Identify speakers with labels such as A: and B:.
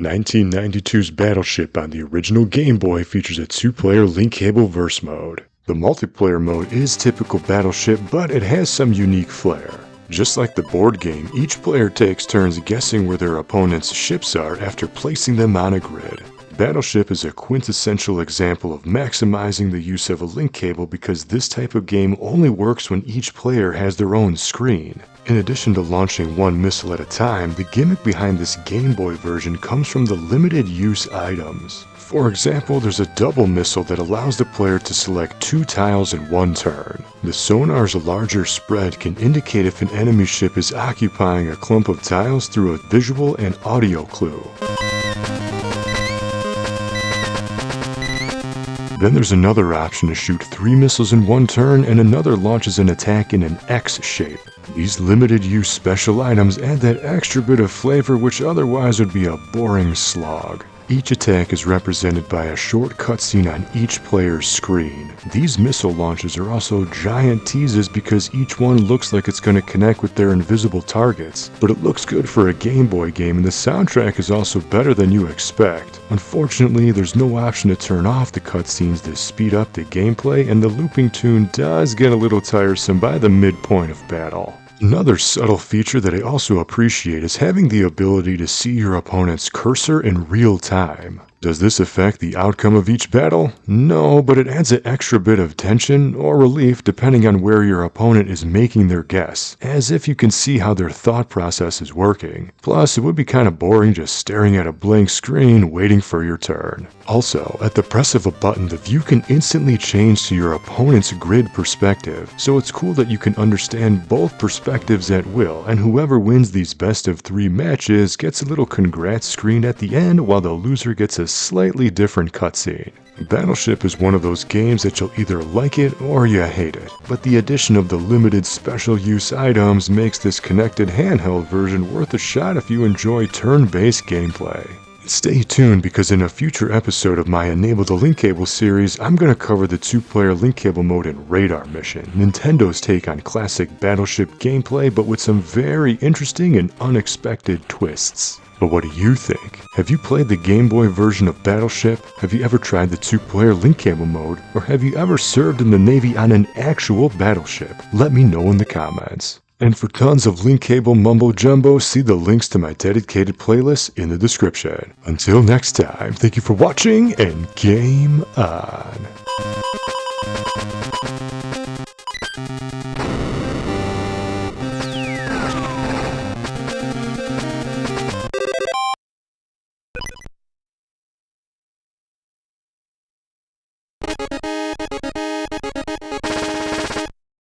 A: 1992's Battleship on the original Game Boy features a two-player link cable verse mode. The multiplayer mode is typical Battleship, but it has some unique flair. Just like the board game, each player takes turns guessing where their opponent's ships are after placing them on a grid. Battleship is a quintessential example of maximizing the use of a link cable because this type of game only works when each player has their own screen. In addition to launching one missile at a time, the gimmick behind this Game Boy version comes from the limited use items. For example, there's a double missile that allows the player to select 2 tiles in one turn. The sonar's larger spread can indicate if an enemy ship is occupying a clump of tiles through a visual and audio clue. Then there's another option to shoot 3 missiles in one turn, and another launches an attack in an X shape. These limited use special items add that extra bit of flavor which otherwise would be a boring slog. Each attack is represented by a short cutscene on each player's screen. These missile launches are also giant teases because each one looks like it's going to connect with their invisible targets. But it looks good for a Game Boy game, and the soundtrack is also better than you expect. Unfortunately, there's no option to turn off the cutscenes to speed up the gameplay, and the looping tune does get a little tiresome by the midpoint of battle. Another subtle feature that I also appreciate is having the ability to see your opponent's cursor in real time. Does this affect the outcome of each battle? No, but it adds an extra bit of tension or relief depending on where your opponent is making their guess, as if you can see how their thought process is working. Plus, it would be kind of boring just staring at a blank screen waiting for your turn. Also, at the press of a button, the view can instantly change to your opponent's grid perspective, so it's cool that you can understand both perspectives at will, and whoever wins these best of 3 matches gets a little congrats screen at the end while the loser gets a slightly different cutscene. Battleship is one of those games that you'll either like it or you hate it, but the addition of the limited special use items makes this connected handheld version worth a shot if you enjoy turn-based gameplay. Stay tuned because in a future episode of my Enable the Link Cable series, I'm going to cover the 2-player link cable mode in Radar Mission, Nintendo's take on classic Battleship gameplay but with some very interesting and unexpected twists. But what do you think? Have you played the Game Boy version of Battleship? Have you ever tried the 2-player link cable mode? Or have you ever served in the Navy on an actual battleship? Let me know in the comments. And for tons of link cable mumbo jumbo, see the links to my dedicated playlist in the description. Until next time, thank you for watching and game on.